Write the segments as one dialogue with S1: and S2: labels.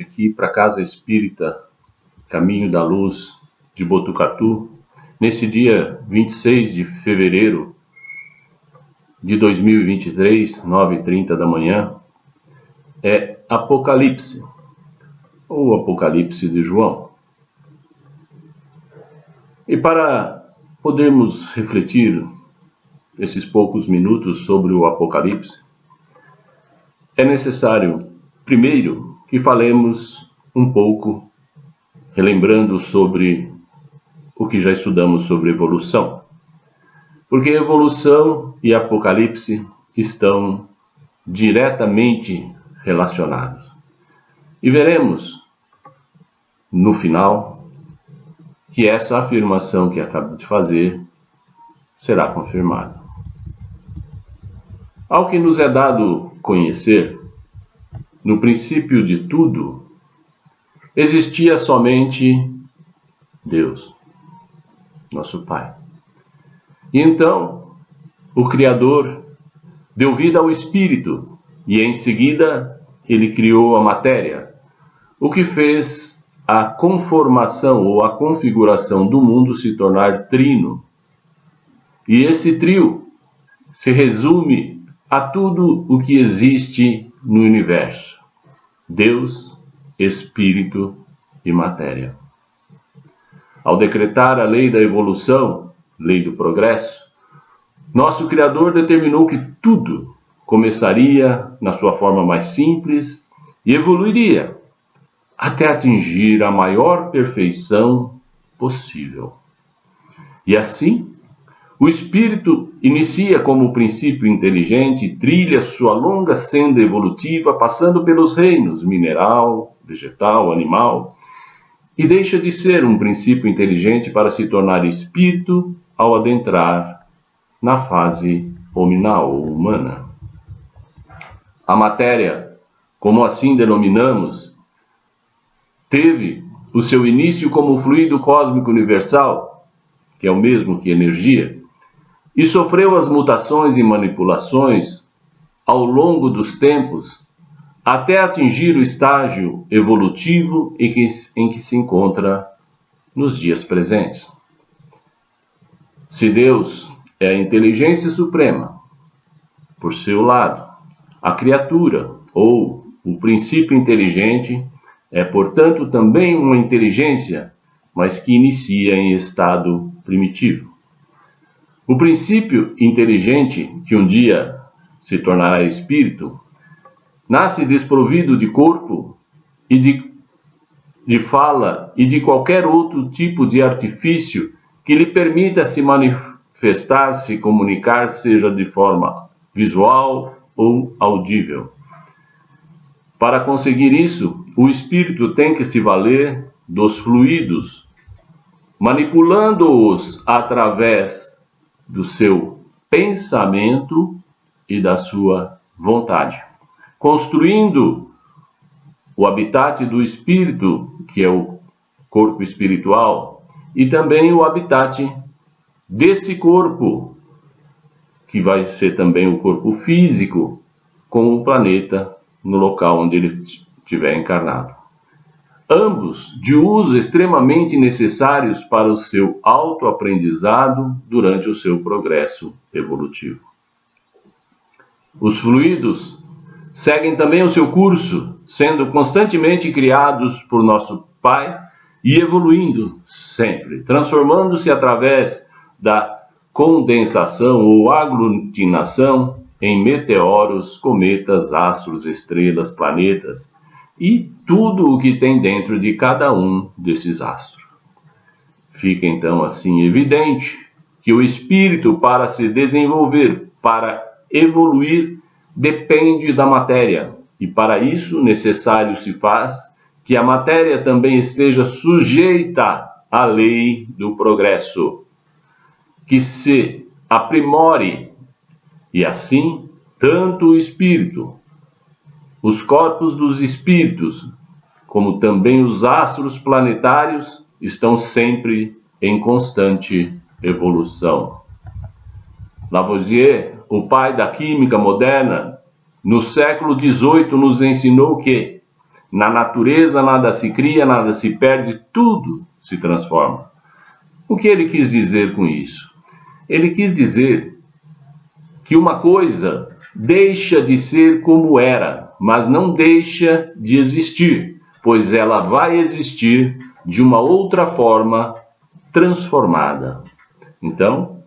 S1: hoje aqui para a Casa Espírita Caminho da Luz de Botucatu, nesse dia 26 de fevereiro de 2023, 9h30 da manhã, é Apocalipse, ou Apocalipse de João. E para podermos refletir esses poucos minutos sobre o Apocalipse, é necessário, primeiro, que falemos um pouco, relembrando sobre o que já estudamos sobre evolução. Porque evolução e Apocalipse estão diretamente relacionados. E veremos, no final, que essa afirmação que acabo de fazer será confirmada. Ao que nos é dado conhecer, no princípio de tudo, existia somente Deus, nosso Pai. E então, o Criador deu vida ao Espírito e em seguida ele criou a matéria, o que fez a conformação ou a configuração do mundo se tornar trino. E esse trio se resume a tudo o que existe no universo: Deus, Espírito e matéria. Ao decretar a lei da evolução, lei do progresso, nosso Criador determinou que tudo começaria na sua forma mais simples e evoluiria até atingir a maior perfeição possível. E assim, o Espírito inicia como princípio inteligente e trilha sua longa senda evolutiva, passando pelos reinos mineral, vegetal, animal, e deixa de ser um princípio inteligente para se tornar espírito ao adentrar na fase hominal ou humana. A matéria, como assim denominamos, teve o seu início como fluido cósmico universal, que é o mesmo que energia, e sofreu as mutações e manipulações ao longo dos tempos até atingir o estágio evolutivo em que se encontra nos dias presentes. Se Deus é a inteligência suprema, por seu lado, a criatura ou o princípio inteligente é, portanto, também uma inteligência, mas que inicia em estado primitivo. O princípio inteligente, que um dia se tornará espírito, nasce desprovido de corpo e de fala e de qualquer outro tipo de artifício que lhe permita se manifestar, se comunicar, seja de forma visual ou audível. Para conseguir isso, o espírito tem que se valer dos fluidos, manipulando-os através do seu pensamento e da sua vontade, construindo o habitat do espírito, que é o corpo espiritual, e também o habitat desse corpo, que vai ser também o corpo físico, com o planeta no local onde ele estiver encarnado. Ambos de uso extremamente necessários para o seu autoaprendizado durante o seu progresso evolutivo. Os fluidos seguem também o seu curso, sendo constantemente criados por nosso Pai e evoluindo sempre, transformando-se através da condensação ou aglutinação em meteoros, cometas, astros, estrelas, planetas e tudo o que tem dentro de cada um desses astros. Fica então assim evidente que o espírito, para se desenvolver, para evoluir, depende da matéria, e para isso necessário se faz que a matéria também esteja sujeita à lei do progresso, que se aprimore, e assim tanto o espírito, os corpos dos espíritos, como também os astros planetários, estão sempre em constante evolução. Lavoisier, o pai da química moderna, no século XVIII nos ensinou que Na natureza nada se cria, nada se perde, tudo se transforma. O que ele quis dizer com isso? Ele quis dizer que uma coisa deixa de ser como era, mas não deixa de existir, pois ela vai existir de uma outra forma transformada. Então,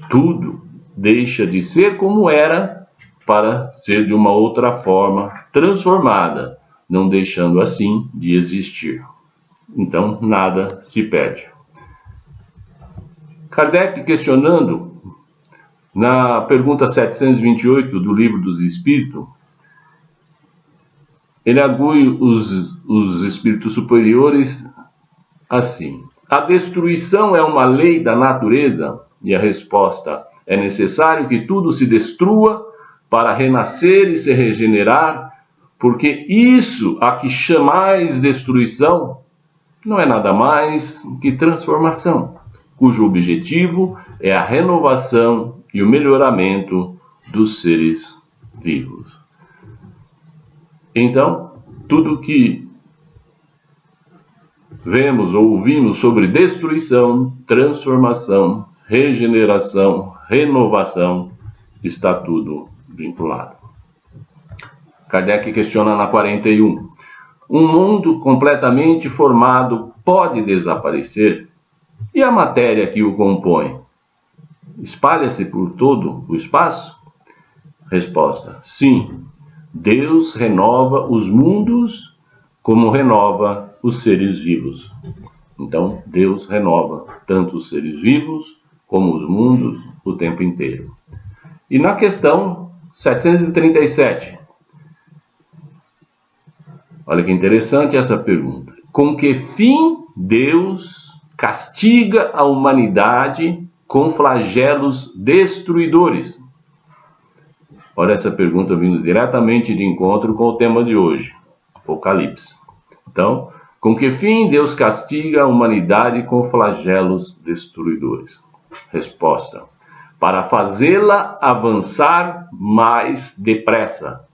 S1: tudo deixa de ser como era para ser de uma outra forma transformada, não deixando assim de existir. Então, nada se perde. Kardec, questionando, na pergunta 728 do Livro dos Espíritos, ele argui os espíritos superiores assim: a destruição é uma lei da natureza? E a resposta: é necessário que tudo se destrua para renascer e se regenerar, porque isso a que chamais destruição não é nada mais que transformação, cujo objetivo é a renovação e o melhoramento dos seres vivos. Então, tudo que vemos ou ouvimos sobre destruição, transformação, regeneração, renovação, está tudo vinculado. Kardec questiona na 41. Um mundo completamente formado pode desaparecer? E a matéria que o compõe? Espalha-se por todo o espaço? Resposta: sim. Deus renova os mundos como renova os seres vivos. Então, Deus renova tanto os seres vivos como os mundos o tempo inteiro. E na questão 737, olha que interessante essa pergunta. Com que fim Deus castiga a humanidade com flagelos destruidores? Olha essa pergunta vindo diretamente de encontro com o tema de hoje, Apocalipse. Então, com que fim Deus castiga a humanidade com flagelos destruidores? Resposta: para fazê-la avançar mais depressa.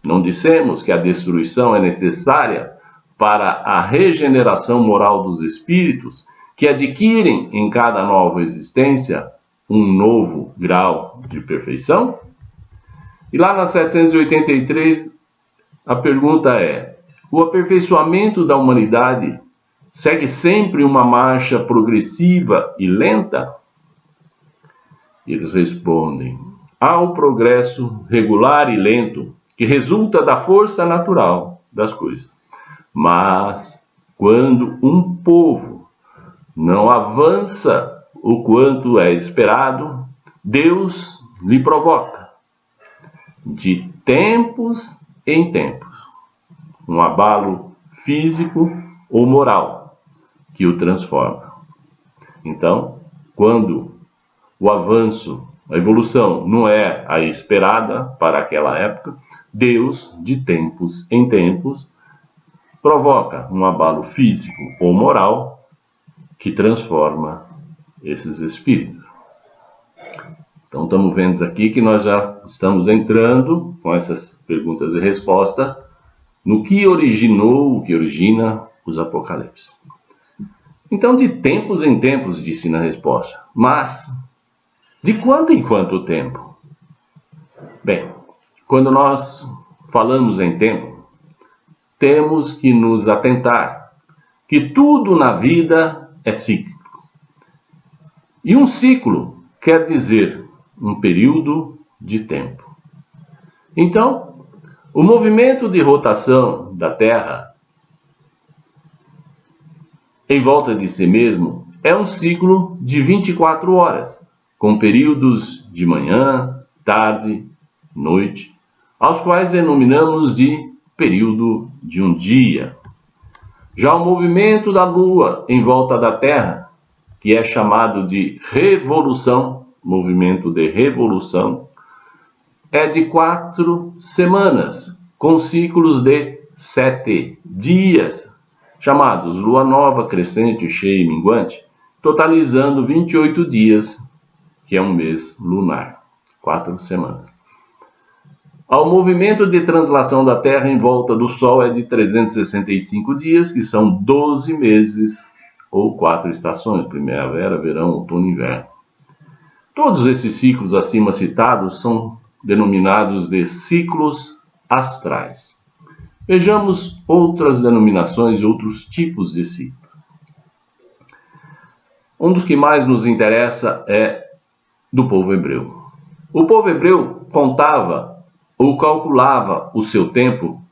S1: Não dissemos que a destruição é necessária para a regeneração moral dos espíritos, que adquirem em cada nova existência um novo grau de perfeição? E lá na 783, a pergunta é: o aperfeiçoamento da humanidade segue sempre uma marcha progressiva e lenta? Eles respondem: há o progresso regular e lento, que resulta da força natural das coisas. Mas, quando um povo não avança o quanto é esperado, Deus lhe provoca, de tempos em tempos, um abalo físico ou moral que o transforma. Então, quando o avanço, a evolução não é a esperada para aquela época, Deus, de tempos em tempos, provoca um abalo físico ou moral que transforma esses espíritos. Então, estamos vendo aqui que nós já estamos entrando com essas perguntas e respostas no que originou, o que origina os Apocalipse. Então, de tempos em tempos, disse na resposta. Mas, de quanto em quanto tempo? Bem, quando nós falamos em tempo, temos que nos atentar que tudo na vida é cíclico. E um ciclo quer dizer um período de tempo. Então, o movimento de rotação da Terra em volta de si mesmo é um ciclo de 24 horas, com períodos de manhã, tarde, noite, aos quais denominamos de período de um dia. Já o movimento da Lua em volta da Terra, que é chamado de revolução, movimento de revolução, é de 4 semanas, com ciclos de 7 dias, chamados lua nova, crescente, cheia e minguante, totalizando 28 dias, que é um mês lunar, 4 semanas. O movimento de translação da Terra em volta do Sol é de 365 dias, que são 12 meses ou 4 estações, primavera, verão, outono e inverno. Todos esses ciclos acima citados são denominados de ciclos astrais. Vejamos outras denominações e outros tipos de ciclo. Um dos que mais nos interessa é do povo hebreu. O povo hebreu contava ou calculava o seu tempo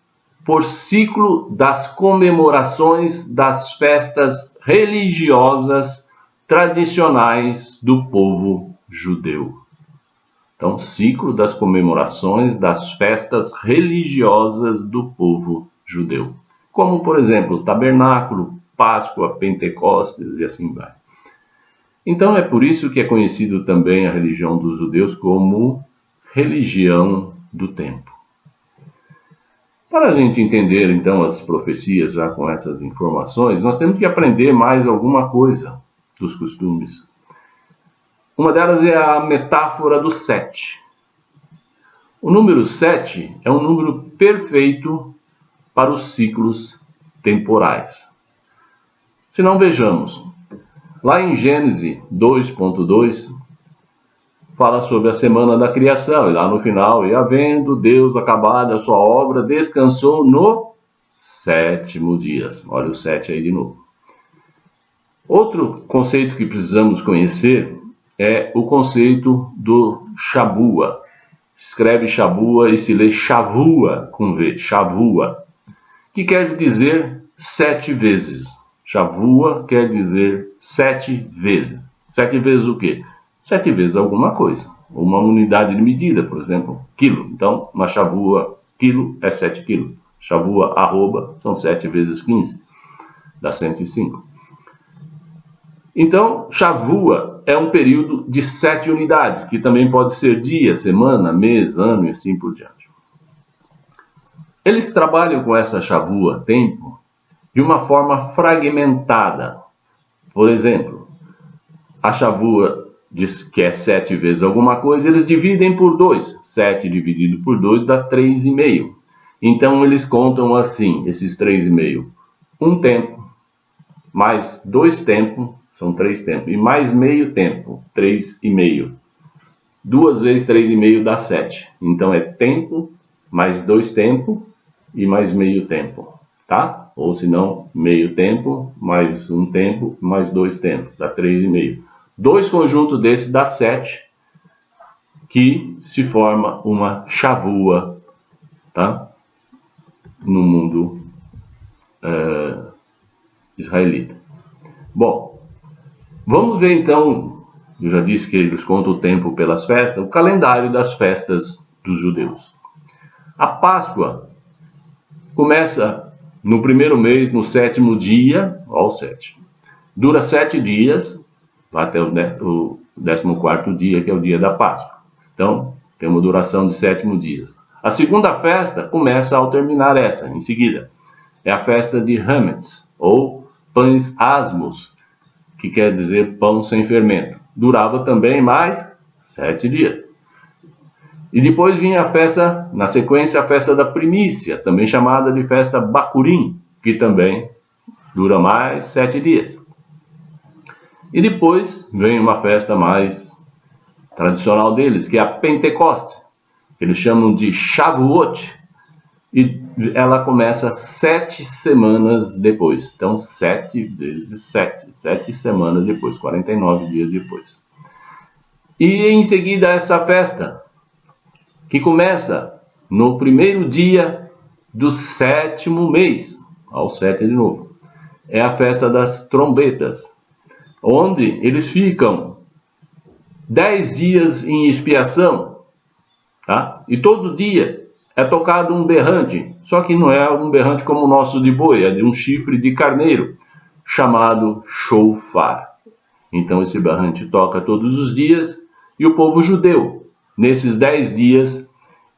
S1: por ciclo das comemorações das festas religiosas tradicionais do povo judeu. Então, ciclo das comemorações das festas religiosas do povo judeu. Como, por exemplo, Tabernáculo, Páscoa, Pentecostes e assim vai. Então, é por isso que é conhecido também a religião dos judeus como religião do tempo. Para a gente entender, então, as profecias já com essas informações, nós temos que aprender mais alguma coisa dos costumes. Uma delas é a metáfora do 7. O número 7 é um número perfeito para os ciclos temporais. Se não, vejamos. Lá em Gênesis 2.2, fala sobre a semana da criação. E lá no final, e havendo Deus acabado a sua obra, descansou no 7º dia. Olha o 7 aí de novo. Outro conceito que precisamos conhecer é o conceito do Shavua. Escreve Shavua e se lê Shavua com V, Shavua, que quer dizer 7 vezes. Shavua quer dizer 7 vezes. 7 vezes o quê? 7 vezes alguma coisa. Uma unidade de medida, por exemplo, quilo. Então, uma Shavua, quilo é 7 quilos. Shavua, arroba, são 7 vezes 15, dá 105. Então, Shavua é um período de 7 unidades, que também pode ser dia, semana, mês, ano e assim por diante. Eles trabalham com essa Shavua, tempo, de uma forma fragmentada. Por exemplo, a Shavua diz que é 7 vezes alguma coisa, eles dividem por 2. 7 dividido por 2 dá 3,5. Então, eles contam assim, esses 3,5. Um tempo, mais 2 tempos, são 3 tempos. E mais meio tempo, 3,5. 2 vezes 3,5 dá 7. Então, é tempo, mais 2 tempos e mais meio tempo. Tá? Ou se não, meio tempo, mais 1 tempo, mais 2 tempos. Dá 3,5. 2 conjuntos desses dá 7, que se forma uma Shavua, tá? No mundo israelita. Bom, vamos ver então, eu já disse que eles contam o tempo pelas festas, o calendário das festas dos judeus. A Páscoa começa no primeiro mês, no 7º dia, ó, o 7. Dura 7 dias, vai até o 14º dia, que é o dia da Páscoa. Então, tem uma duração de 7 dias. A segunda festa começa ao terminar essa, em seguida. É a festa de Hametz, ou pães asmos, que quer dizer pão sem fermento. Durava também mais 7 dias. E depois vinha a festa, na sequência, a festa da primícia, também chamada de festa Bacurim, que também dura mais 7 dias. E depois vem uma festa mais tradicional deles, que é a Pentecoste. Eles chamam de Shavuot. E ela começa 7 semanas depois. Então, 7 vezes 7. 7 semanas depois, 49 dias depois. E em seguida essa festa, que começa no primeiro dia do 7º mês. Ao 7 de novo. É a festa das trombetas, onde eles ficam 10 dias em expiação, tá? E todo dia é tocado um berrante, só que não é um berrante como o nosso de boi, é de um chifre de carneiro, chamado shofar. Então esse berrante toca todos os dias, e o povo judeu, nesses 10 dias,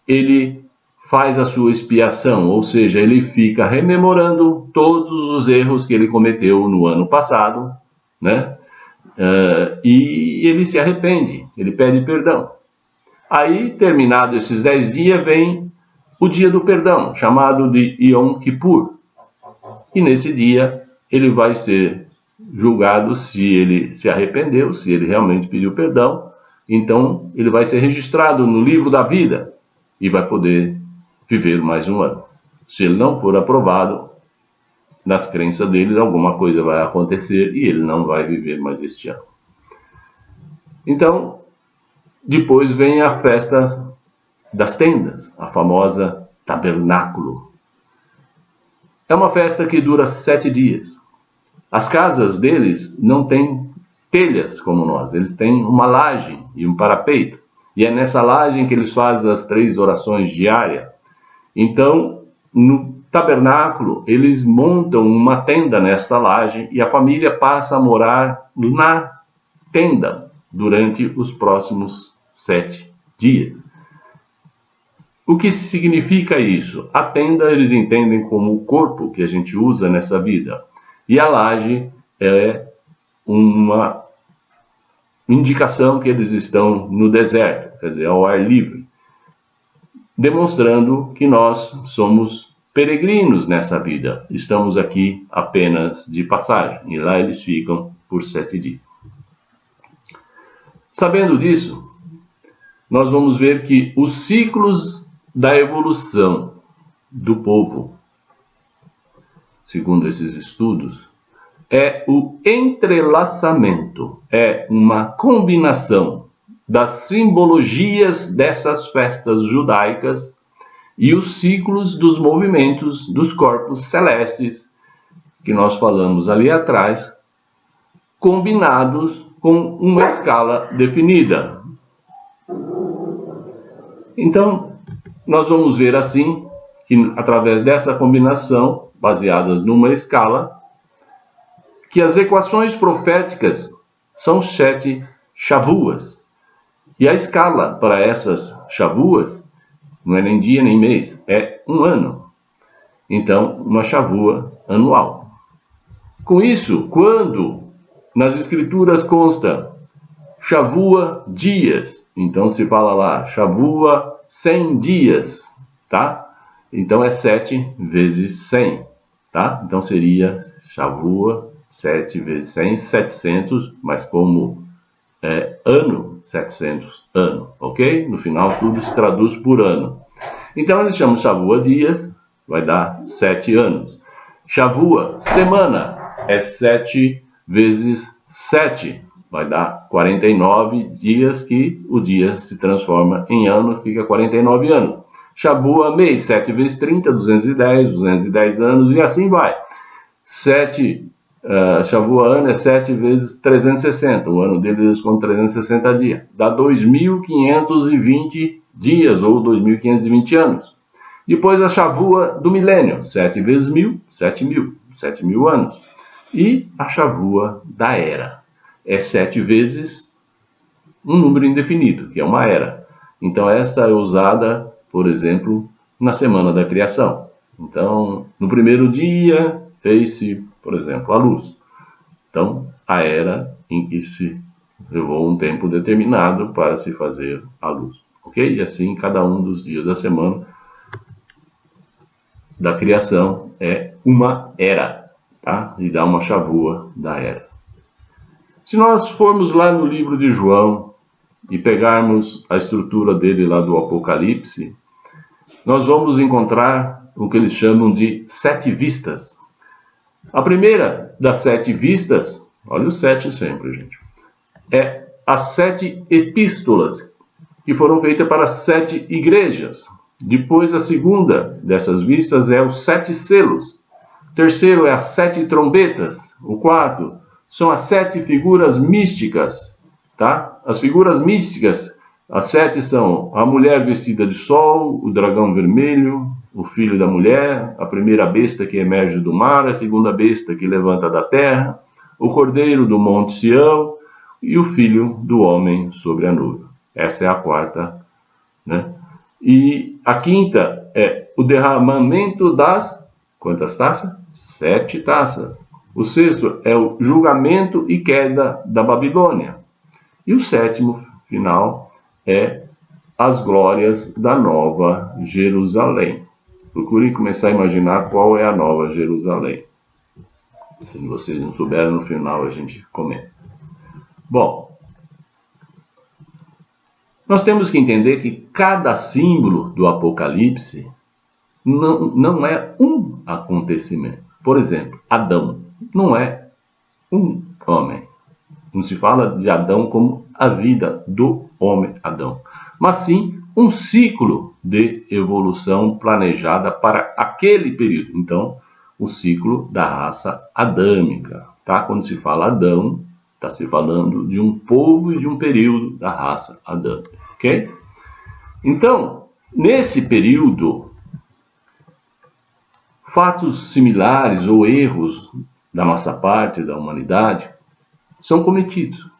S1: ele faz a sua expiação, ou seja, ele fica rememorando todos os erros que ele cometeu no ano passado, né? E ele se arrepende, ele pede perdão. Aí, terminado esses 10 dias, vem o dia do perdão, chamado de Yom Kippur. E nesse dia ele vai ser julgado se ele se arrependeu, se ele realmente pediu perdão. Então ele vai ser registrado no livro da vida e vai poder viver mais um ano. Se ele não for aprovado, nas crenças dele, alguma coisa vai acontecer e ele não vai viver mais este ano. Então, depois vem a festa das tendas, a famosa tabernáculo. É uma festa que dura 7 dias. As casas deles não têm telhas como nós, eles têm uma laje e um parapeito. E é nessa laje que eles fazem as 3 orações diárias. Então, no tabernáculo, eles montam uma tenda nessa laje e a família passa a morar na tenda durante os próximos 7 dias. O que significa isso? A tenda eles entendem como o corpo que a gente usa nessa vida. E a laje é uma indicação que eles estão no deserto, quer dizer, ao ar livre, demonstrando que nós somos peregrinos nessa vida. Estamos aqui apenas de passagem, e lá eles ficam por 7 dias. Sabendo disso, nós vamos ver que os ciclos da evolução do povo, segundo esses estudos, é o entrelaçamento, é uma combinação das simbologias dessas festas judaicas e os ciclos dos movimentos dos corpos celestes, que nós falamos ali atrás, combinados com uma escala definida. Então, nós vamos ver assim, que através dessa combinação, baseadas numa escala, que as equações proféticas são 7 shavuas. E a escala para essas shavuas não é nem dia nem mês, é um ano. Então, uma shavua anual. Com isso, quando nas escrituras consta shavua dias, então se fala lá, shavua 100 dias, tá? Então é 7 vezes 100, tá? Então seria shavua 7 vezes 100, 700, mas como ano, 700 ano, ok? No final tudo se traduz por ano. Então eles chamam shavua dias, vai dar 7 anos. Shavua semana é 7 vezes 7, vai dar 49 dias, que o dia se transforma em ano, fica 49 anos. Shavua mês, 7 vezes 30, 210 anos, e assim vai. Shavua ano é 7 vezes 360, o ano deles com 360 dias. Dá 2.520 dias, ou 2.520 anos. Depois a shavua do milênio, 7 vezes 1.000, 7.000 anos. E a shavua da era, é 7 vezes um número indefinido, que é uma era. Então esta é usada, por exemplo, na semana da criação. Então, no primeiro dia, fez-se, por exemplo, a luz. Então, a era em que se levou um tempo determinado para se fazer a luz. Ok? E assim, cada um dos dias da semana da criação é uma era, tá? E dá uma shavua da era. Se nós formos lá no livro de João e pegarmos a estrutura dele lá do Apocalipse, nós vamos encontrar o que eles chamam de 7 vistas. A primeira das 7 vistas, olha o 7 sempre, gente, é as 7 epístolas que foram feitas para 7 igrejas. Depois, a segunda dessas vistas é os 7 selos. O terceiro é as 7 trombetas. O quarto são as 7 figuras místicas, tá? As figuras místicas, as 7 são a mulher vestida de sol, o dragão vermelho, o filho da mulher, a primeira besta que emerge do mar, a segunda besta que levanta da terra, o cordeiro do monte Sião e o filho do homem sobre a nuvem. Essa é a quarta, né? E a quinta é o derramamento das... quantas taças? 7 taças. O sexto é o julgamento e queda da Babilônia. E o sétimo, final, é as glórias da Nova Jerusalém. Procurem começar a imaginar qual é a Nova Jerusalém. Se vocês não souberem, no final a gente comenta. Bom, nós temos que entender que cada símbolo do Apocalipse não é um acontecimento. Por exemplo, Adão não é um homem. Não se fala de Adão como a vida do homem Adão, mas sim um ciclo de evolução planejada para aquele período. Então, o ciclo da raça adâmica. Tá? Quando se fala Adão, está se falando de um povo e de um período da raça adâmica. Ok? Então, nesse período, fatos similares ou erros da nossa parte, da humanidade, são cometidos.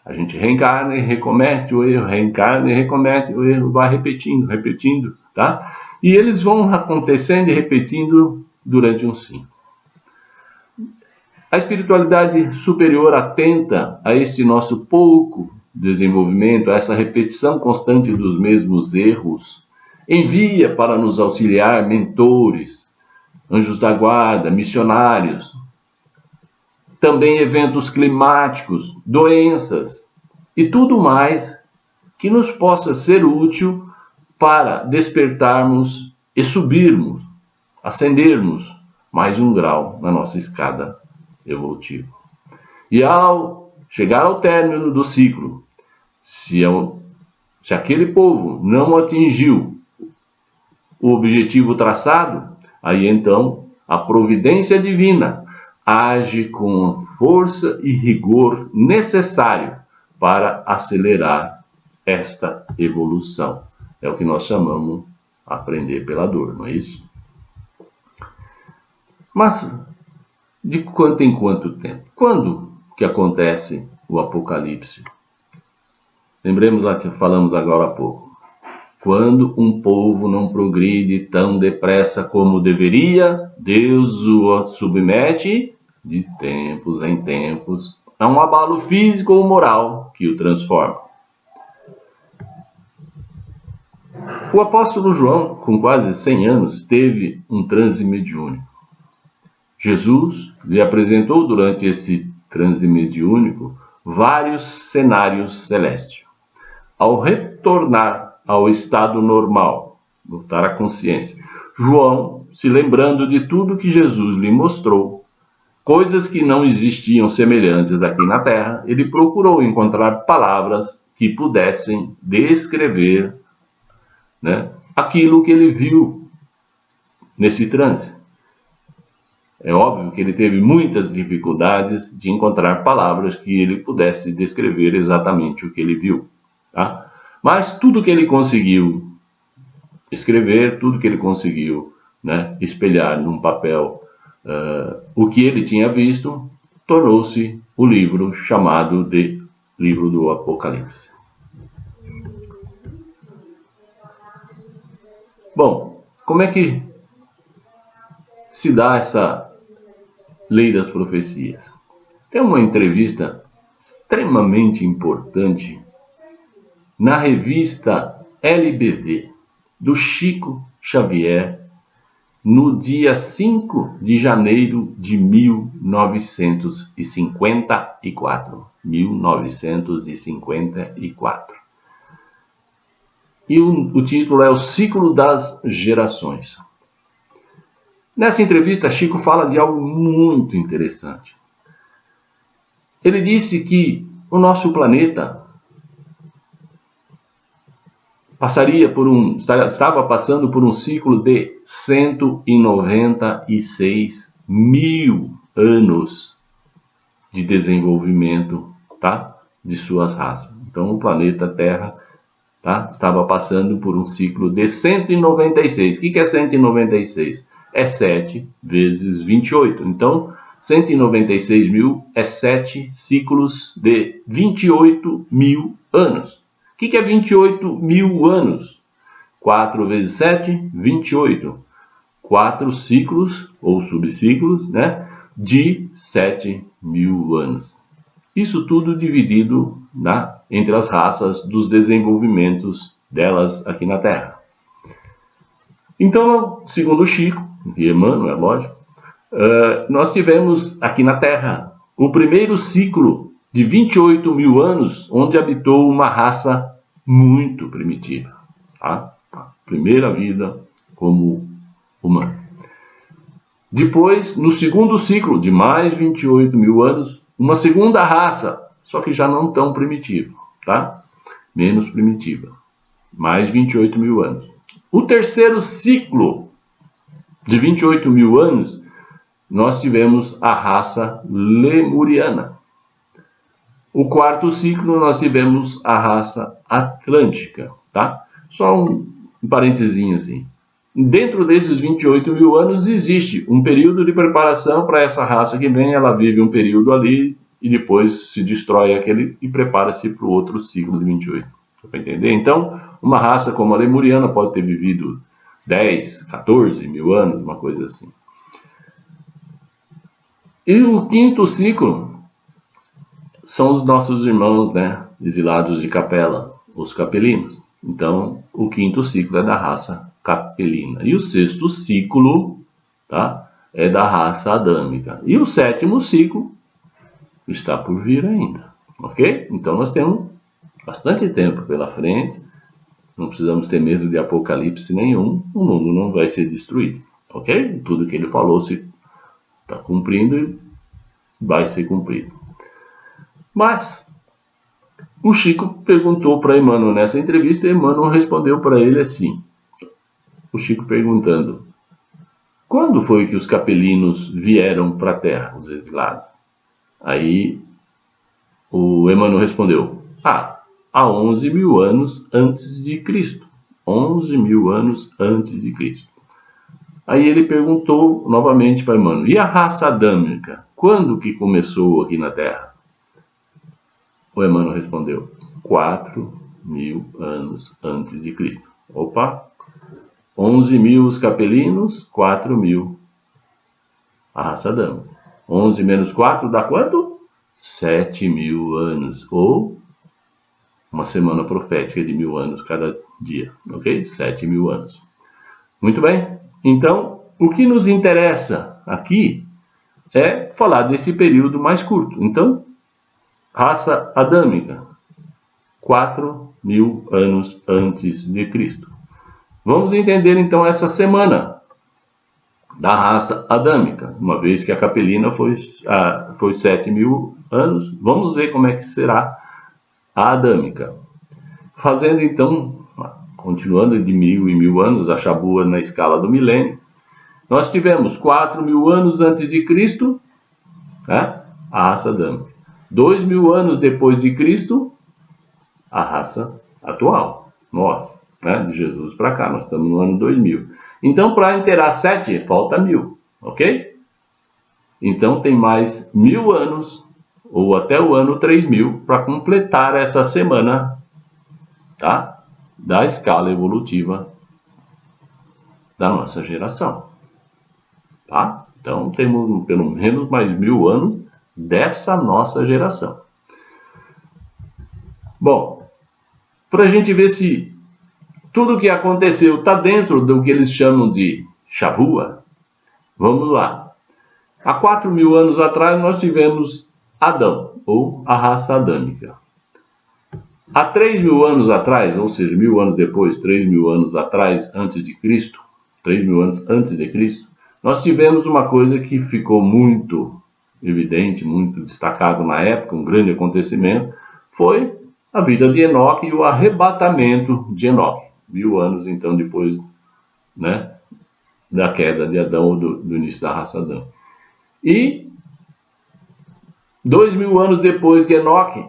S1: A gente reencarna e recomete o erro, reencarna e recomete o erro, vai repetindo, tá? E eles vão acontecendo e repetindo durante um ciclo. A espiritualidade superior atenta a este nosso pouco desenvolvimento, a essa repetição constante dos mesmos erros, envia para nos auxiliar mentores, anjos da guarda, missionários, também eventos climáticos, doenças e tudo mais que nos possa ser útil para despertarmos e subirmos, ascendermos mais um grau na nossa escada evolutiva. E ao chegar ao término do ciclo, se aquele povo não atingiu o objetivo traçado, aí então a providência divina age com força e rigor necessário para acelerar esta evolução. É o que nós chamamos aprender pela dor, não é isso? Mas de quanto em quanto tempo? Quando que acontece o Apocalipse? Lembremos lá que falamos agora há pouco. Quando um povo não progride tão depressa como deveria, Deus o submete de tempos em tempos a um abalo físico ou moral que o transforma. O apóstolo João, com quase 100 anos, teve um transe mediúnico. Jesus lhe apresentou durante esse transe mediúnico vários cenários celestes. Ao retornar ao estado normal, voltar à consciência, João, se lembrando de tudo que Jesus lhe mostrou, coisas que não existiam semelhantes aqui na Terra, ele procurou encontrar palavras que pudessem descrever, né, aquilo que ele viu nesse transe. É óbvio que ele teve muitas dificuldades de encontrar palavras que ele pudesse descrever exatamente o que ele viu. Tá? Mas tudo que ele conseguiu escrever, tudo que ele conseguiu, né, espelhar num papel o que ele tinha visto, tornou-se o livro chamado de Livro do Apocalipse. Bom, como é que se dá essa lei das profecias? Tem uma entrevista extremamente importante na revista LBV, do Chico Xavier, no dia 5 de janeiro de 1954. 1954. E o título é O Ciclo das Gerações. Nessa entrevista, Chico fala de algo muito interessante. Ele disse que o nosso planeta estava passando por um ciclo de 196 mil anos de desenvolvimento, tá, de suas raças. Então, o planeta Terra, tá, estava passando por um ciclo de 196. O que é 196? É 7 vezes 28. Então, 196 mil é 7 ciclos de 28 mil anos. O que é 28 mil anos? 4 vezes 7, 28. 4 ciclos ou subciclos, né, de 7 mil anos. Isso tudo dividido entre as raças dos desenvolvimentos delas aqui na Terra. Então, segundo Chico, e Emmanuel, é lógico, nós tivemos aqui na Terra o primeiro ciclo de 28 mil anos, onde habitou uma raça muito primitiva. Tá? A primeira vida como humano. Depois, no segundo ciclo de mais 28 mil anos, uma segunda raça, só que já não tão primitiva, tá? Menos primitiva. Mais 28 mil anos. O terceiro ciclo de 28 mil anos, nós tivemos a raça lemuriana. O quarto ciclo, nós tivemos a raça atlântica, tá? Só um parentezinho assim. Dentro desses 28 mil anos existe um período de preparação para essa raça que vem, ela vive um período ali e depois se destrói aquele e prepara-se para o outro ciclo de 28. Para entender? Então, uma raça como a lemuriana pode ter vivido 10, 14 mil anos, uma coisa assim. E o quinto ciclo são os nossos irmãos, né, exilados de Capela, os capelinos. Então, o quinto ciclo é da raça capelina. E o sexto ciclo, tá, é da raça adâmica. E o sétimo ciclo está por vir ainda. Ok? Então, nós temos bastante tempo pela frente. Não precisamos ter medo de apocalipse nenhum. O mundo não vai ser destruído. Ok? Tudo que ele falou se está cumprindo e vai ser cumprido. Mas o Chico perguntou para Emmanuel nessa entrevista e Emmanuel respondeu para ele assim. O Chico perguntando: quando foi que os capelinos vieram para a Terra, os exilados? Aí o Emmanuel respondeu: há 11 mil anos antes de Cristo. 11 mil anos antes de Cristo. Aí ele perguntou novamente para Emmanuel: e a raça adâmica? Quando que começou aqui na Terra? O Emmanuel respondeu: 4 mil anos antes de Cristo. Opa! 11 mil os capelinos, 4 mil a raça adâmica. 11 menos 4 dá quanto? 7 mil anos. Ou uma semana profética de 1000 anos cada dia. Ok? 7 mil anos. Muito bem. Então, o que nos interessa aqui é falar desse período mais curto. Então, raça adâmica, 4 mil anos antes de Cristo. Vamos entender então essa semana da raça adâmica, uma vez que a capelina foi 7 mil anos, vamos ver como é que será a adâmica. Fazendo então, continuando de 1000 em 1000 anos, a chabua na escala do milênio, nós tivemos 4 mil anos antes de Cristo, né, a raça adâmica. 2 mil anos depois de Cristo, a raça atual, nós, né, de Jesus para cá, nós estamos no ano 2000. Então, para inteirar 7, falta 1000, ok? Então, tem mais 1000 anos, ou até o ano 3000, para completar essa semana, tá, da escala evolutiva da nossa geração. Tá? Então, temos pelo menos mais 1000 anos dessa nossa geração. Bom, para a gente ver se tudo o que aconteceu está dentro do que eles chamam de chavua, vamos lá. Há 4 mil anos atrás nós tivemos Adão, ou a raça adâmica. Há 3 mil anos atrás, ou seja, 1000 anos depois, 3 mil anos atrás, antes de Cristo, 3 mil anos antes de Cristo, nós tivemos uma coisa que ficou muito evidente, muito destacado na época, um grande acontecimento, foi a vida de Enoque e o arrebatamento de Enoque. 1000 anos, então, depois, né, da queda de Adão, do início da raça Adão. E 2000 anos depois de Enoque,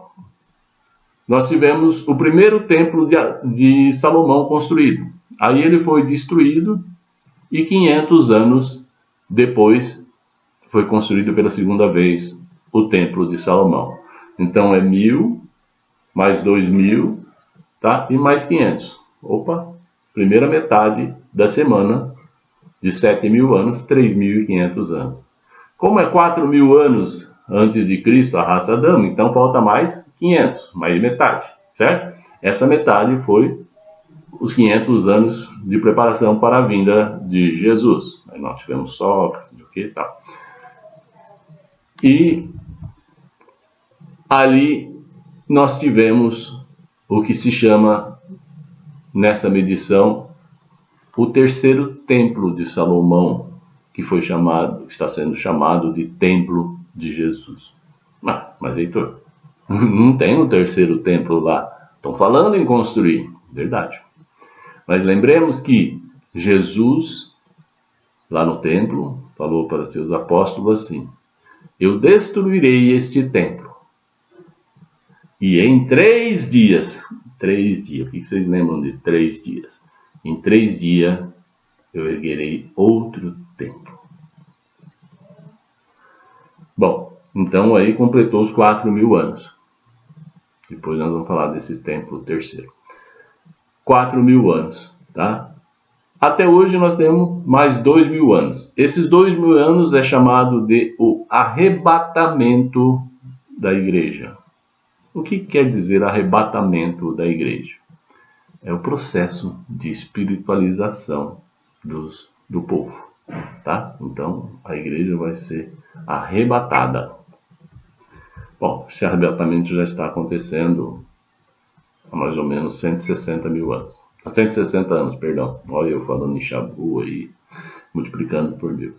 S1: nós tivemos o primeiro templo de Salomão construído. Aí ele foi destruído e 500 anos depois foi construído pela segunda vez o templo de Salomão. Então é 1000 mais 2000, tá? E mais 500. Opa, primeira metade da semana de 7 mil anos, 3.500 anos. Como é 4 mil anos antes de Cristo, a raça adâmica, então falta mais 500, mais metade, certo? Essa metade foi os 500 anos de preparação para a vinda de Jesus. Aí nós tivemos Sócrates, o que e tal. E ali nós tivemos o que se chama, nessa medição, o terceiro templo de Salomão, que foi chamado, está sendo chamado de Templo de Jesus. Mas Heitor, não tem um terceiro templo lá. Estão falando em construir, verdade. Mas lembremos que Jesus, lá no templo, falou para seus apóstolos assim: eu destruirei este templo. E em 3 dias, o que vocês lembram de 3 dias? Em 3 dias eu erguerei outro templo. Bom, então aí completou os 4.000 anos. Depois nós vamos falar desse templo terceiro. 4.000 anos, tá? Até hoje nós temos mais 2.000 anos. Esses 2.000 anos é chamado de o arrebatamento da igreja. O que quer dizer arrebatamento da igreja? É o processo de espiritualização do povo, tá? Então, a igreja vai ser arrebatada. Bom, esse arrebatamento já está acontecendo há mais ou menos 160.000 anos. 160 anos, perdão. Olha eu falando em Shabu aí, multiplicando por 1.000.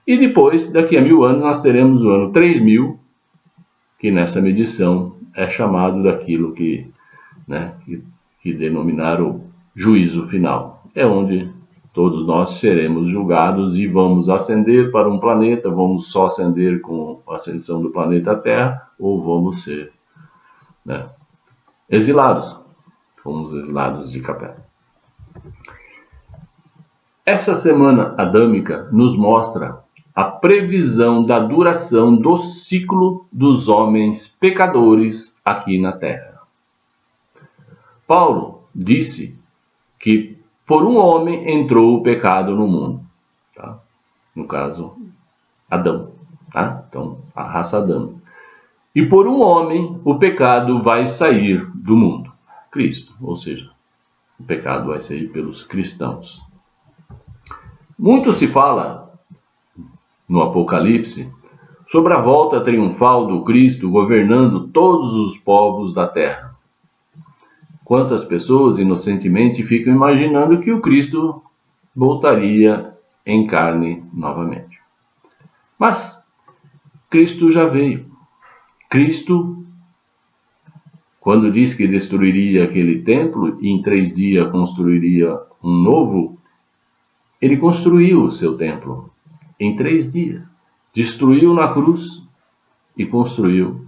S1: E depois, daqui a 1.000 anos, nós teremos o ano 3.000, que nessa medição é chamado daquilo que denominaram juízo final. É onde todos nós seremos julgados e vamos ascender para um planeta, vamos só ascender com a ascensão do planeta Terra, ou vamos ser exilados. Fomos exilados de Capela. Essa semana adâmica nos mostra a previsão da duração do ciclo dos homens pecadores aqui na Terra. Paulo disse que por um homem entrou o pecado no mundo, tá? No caso, Adão, tá? Então, a raça adâmica. E por um homem o pecado vai sair do mundo, Cristo, ou seja, o pecado vai sair pelos cristãos. Muito se fala no Apocalipse sobre a volta triunfal do Cristo governando todos os povos da terra. Quantas pessoas inocentemente ficam imaginando que o Cristo voltaria em carne novamente. Mas Cristo já veio. Cristo, quando diz que destruiria aquele templo e em 3 dias construiria um novo, ele construiu o seu templo em 3 dias. Destruiu na cruz e construiu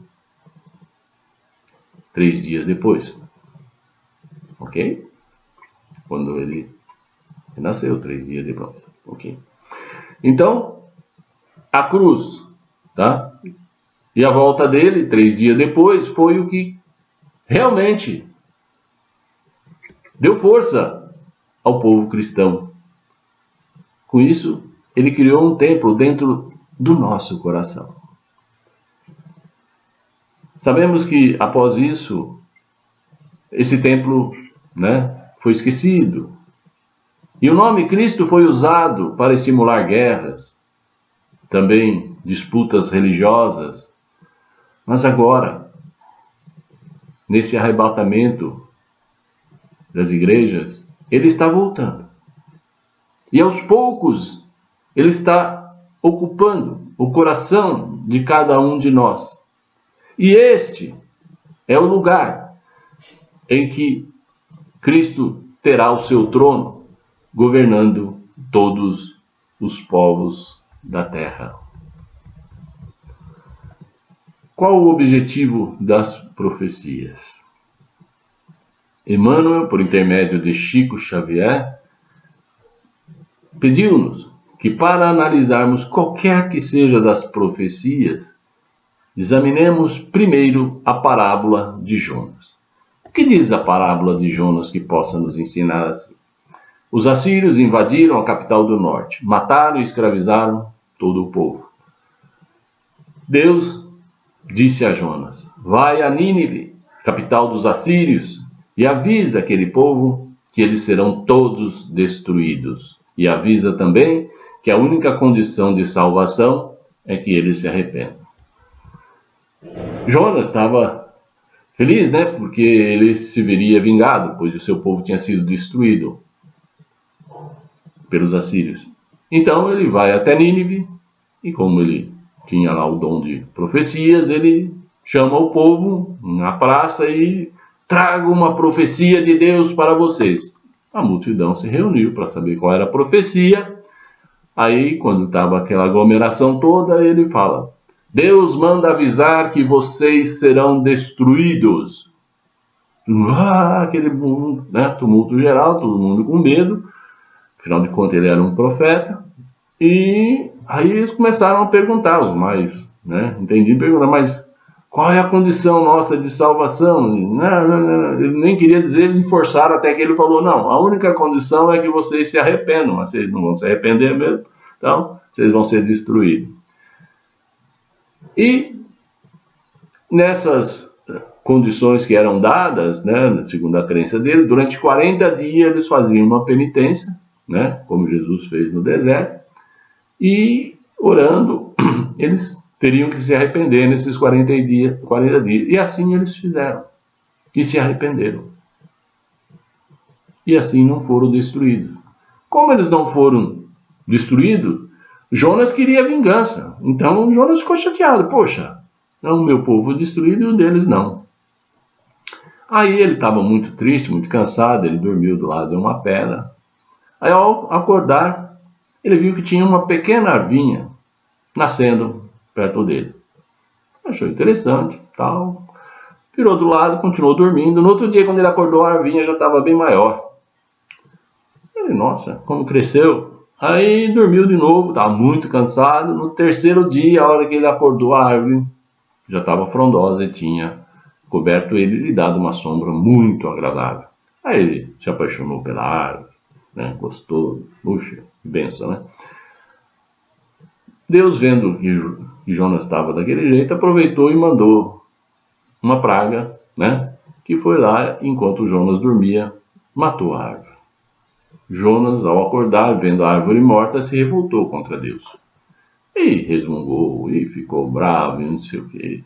S1: 3 dias depois. Ok? Quando ele nasceu, 3 dias depois. Ok? Então, a cruz, tá? E a volta dele, 3 dias depois, foi o que realmente deu força ao povo cristão. Com isso, ele criou um templo dentro do nosso coração. Sabemos que, após isso, esse templo foi esquecido. E o nome Cristo foi usado para estimular guerras, também disputas religiosas. Mas agora, nesse arrebatamento das igrejas, ele está voltando. E aos poucos, ele está ocupando o coração de cada um de nós. E este é o lugar em que Cristo terá o seu trono, governando todos os povos da terra. Qual o objetivo das profecias? Emmanuel, por intermédio de Chico Xavier, pediu-nos que, para analisarmos qualquer que seja das profecias, examinemos primeiro a parábola de Jonas. O que diz a parábola de Jonas que possa nos ensinar assim? Os assírios invadiram a capital do norte, mataram e escravizaram todo o povo. Deus disse a Jonas: vai a Nínive, capital dos assírios, e avisa aquele povo que eles serão todos destruídos. E avisa também que a única condição de salvação é que eles se arrependam. Jonas estava feliz, né? Porque ele se veria vingado, pois o seu povo tinha sido destruído pelos assírios. Então ele vai até Nínive e, como ele tinha lá o dom de profecias, ele chama o povo na praça e traga uma profecia de Deus para vocês. A multidão se reuniu para saber qual era a profecia. Aí, quando estava aquela aglomeração toda, ele fala: Deus manda avisar que vocês serão destruídos. Aquele tumulto geral, todo mundo com medo. Afinal de contas, ele era um profeta. E aí eles começaram a perguntar, os mais entendidos, perguntar, mas qual é a condição nossa de salvação? Não, ele nem queria dizer, eles forçaram até que ele falou, não, a única condição é que vocês se arrependam, mas vocês não vão se arrepender mesmo, então vocês vão ser destruídos. E nessas condições que eram dadas, segundo a crença dele, durante 40 dias eles faziam uma penitência, como Jesus fez no deserto, e orando, eles teriam que se arrepender nesses 40 dias. E assim eles fizeram. E se arrependeram. E assim não foram destruídos. Como eles não foram destruídos, Jonas queria vingança. Então Jonas ficou chateado. Poxa, o meu povo foi destruído e o deles não. Aí ele estava muito triste, muito cansado. Ele dormiu do lado de uma pedra. Aí ao acordar, ele viu que tinha uma pequena arvinha nascendo perto dele. Achou interessante, tal. Virou do lado, continuou dormindo. No outro dia, quando ele acordou, a arvinha já estava bem maior. Ele, nossa, como cresceu. Aí dormiu de novo, estava muito cansado. No terceiro dia, a hora que ele acordou, a árvore já estava frondosa e tinha coberto ele e dado uma sombra muito agradável. Aí ele se apaixonou pela árvore, gostou, puxa, que benção, Deus, vendo que Jonas estava daquele jeito, aproveitou e mandou uma praga, que foi lá, enquanto Jonas dormia, matou a árvore. Jonas, ao acordar, vendo a árvore morta, se revoltou contra Deus. E resmungou, e ficou bravo, e não sei o quê.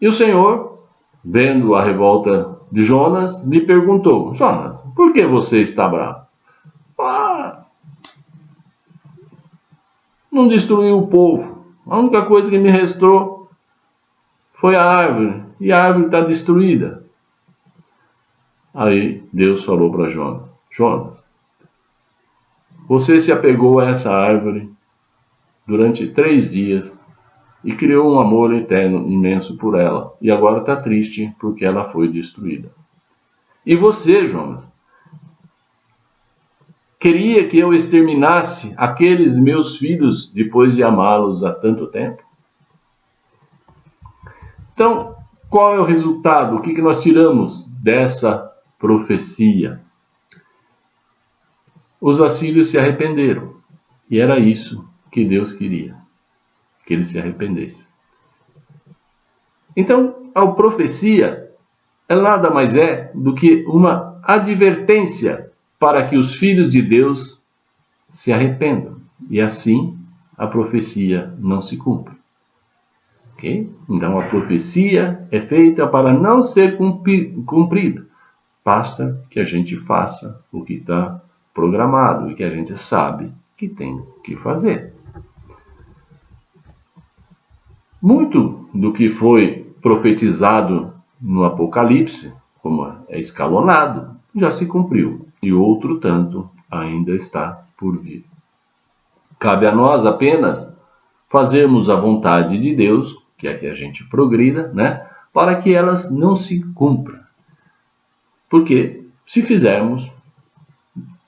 S1: E o Senhor, vendo a revolta de Jonas, lhe perguntou, Jonas, por que você está bravo? Não destruiu o povo. A única coisa que me restou foi a árvore. E a árvore está destruída. Aí Deus falou para Jonas, Jonas, você se apegou a essa árvore durante 3 dias e criou um amor eterno imenso por ela. E agora está triste porque ela foi destruída. E você, Jonas, queria que eu exterminasse aqueles meus filhos depois de amá-los há tanto tempo? Então, qual é o resultado? O que nós tiramos dessa profecia? Os assírios se arrependeram. E era isso que Deus queria, que eles se arrependessem. Então, a profecia nada mais é do que uma advertência para que os filhos de Deus se arrependam. E assim a profecia não se cumpre. Okay? Então a profecia é feita para não ser cumprida. Basta que a gente faça o que está programado e que a gente sabe que tem que fazer. Muito do que foi profetizado no Apocalipse, como é escalonado, já se cumpriu, e outro tanto ainda está por vir. Cabe a nós apenas fazermos a vontade de Deus, que é que a gente progrida, para que elas não se cumpram. Porque, se fizermos,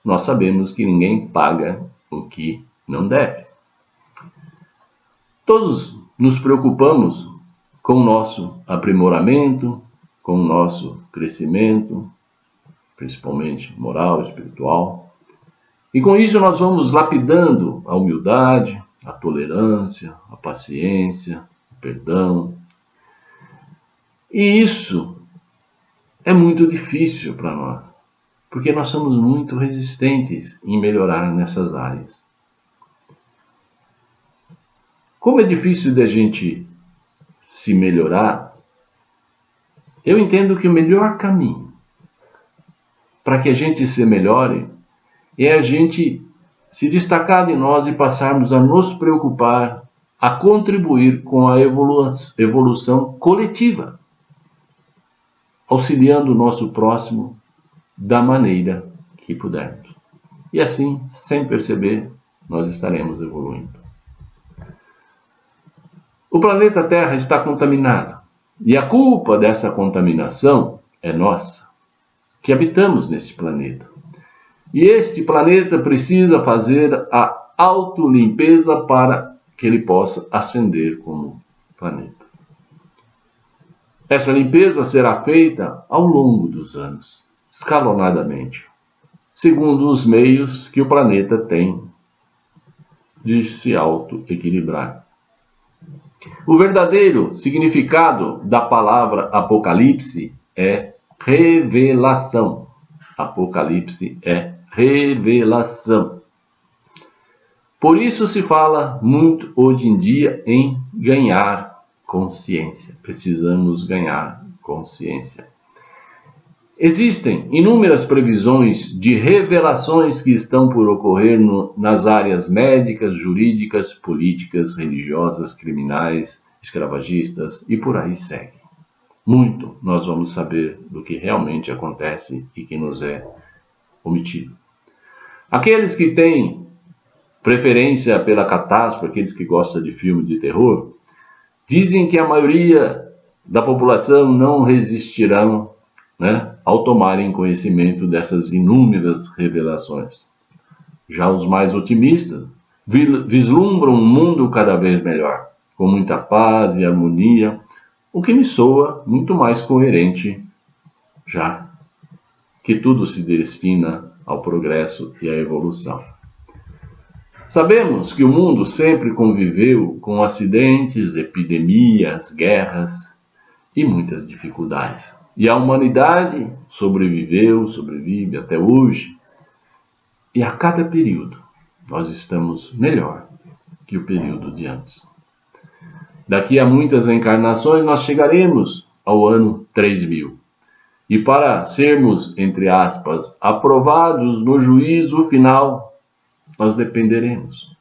S1: nós sabemos que ninguém paga o que não deve. Todos nos preocupamos com o nosso aprimoramento, com o nosso crescimento, principalmente moral, espiritual. E com isso nós vamos lapidando a humildade, a tolerância, a paciência, o perdão. E isso é muito difícil para nós. porque nós somos muito resistentes em melhorar nessas áreas. Como é difícil da gente se melhorar, eu entendo que o melhor caminho para que a gente se melhore é a gente se destacar de nós e passarmos a nos preocupar, a contribuir com a evolução coletiva, auxiliando o nosso próximo da maneira que pudermos. E assim, sem perceber, nós estaremos evoluindo. O planeta Terra está contaminado, e a culpa dessa contaminação é nossa, que habitamos nesse planeta. E este planeta precisa fazer a autolimpeza para que ele possa ascender como planeta. Essa limpeza será feita ao longo dos anos, escalonadamente, segundo os meios que o planeta tem de se auto-equilibrar. O verdadeiro significado da palavra Apocalipse é revelação. Apocalipse é revelação. Por isso se fala muito hoje em dia em ganhar consciência. Precisamos ganhar consciência. Existem inúmeras previsões de revelações que estão por ocorrer nas áreas médicas, jurídicas, políticas, religiosas, criminais, escravagistas e por aí segue. Muito nós vamos saber do que realmente acontece e que nos é omitido. Aqueles que têm preferência pela catástrofe, aqueles que gostam de filme de terror, dizem que a maioria da população não resistirão, ao tomarem conhecimento dessas inúmeras revelações. Já os mais otimistas vislumbram um mundo cada vez melhor, com muita paz e harmonia, o que me soa muito mais coerente, já que tudo se destina ao progresso e à evolução. Sabemos que o mundo sempre conviveu com acidentes, epidemias, guerras e muitas dificuldades. E a humanidade sobrevive até hoje. E a cada período nós estamos melhor que o período de antes. Daqui a muitas encarnações nós chegaremos ao ano 3000. E para sermos, entre aspas, aprovados no juízo final, nós dependeremos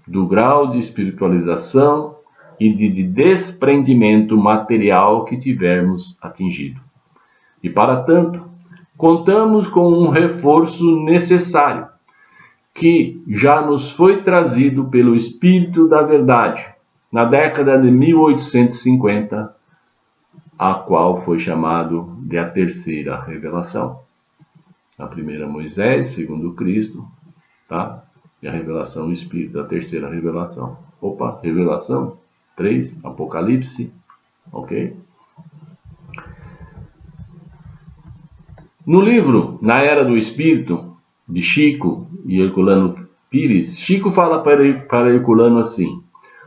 S1: do grau de espiritualização e de desprendimento material que tivermos atingido. E para tanto, contamos com um reforço necessário, que já nos foi trazido pelo Espírito da Verdade, na década de 1850, a qual foi chamado de a terceira revelação. A primeira Moisés, segundo Cristo, tá? E a revelação do Espírito, a terceira revelação. Revelação 3, Apocalipse, ok? No livro Na Era do Espírito, de Chico e Herculano Pires, Chico fala para Herculano assim: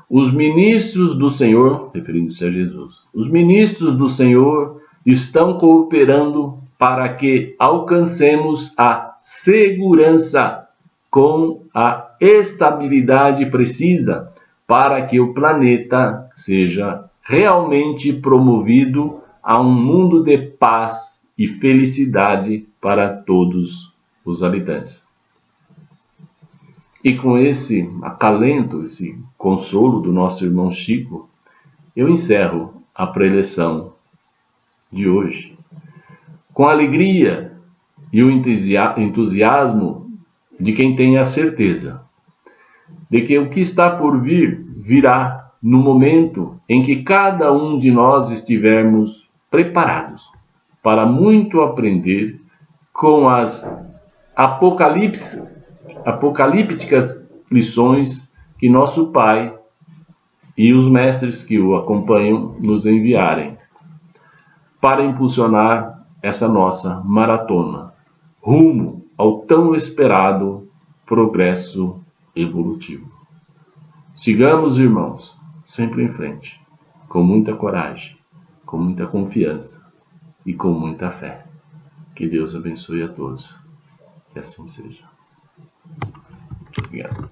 S1: os ministros do Senhor, referindo-se a Jesus, os ministros do Senhor estão cooperando para que alcancemos a segurança com a estabilidade precisa para que o planeta seja realmente promovido a um mundo de paz e felicidade para todos os habitantes. E com esse acalento, esse consolo do nosso irmão Chico, eu encerro a preleção de hoje. Com a alegria e o entusiasmo de quem tem a certeza de que o que está por vir virá no momento em que cada um de nós estivermos preparados para muito aprender com as apocalípticas lições que nosso Pai e os mestres que o acompanham nos enviarem, para impulsionar essa nossa maratona rumo ao tão esperado progresso evolutivo. Sigamos, irmãos, sempre em frente, com muita coragem, com muita confiança e com muita fé. Que Deus abençoe a todos. Que assim seja. Obrigado.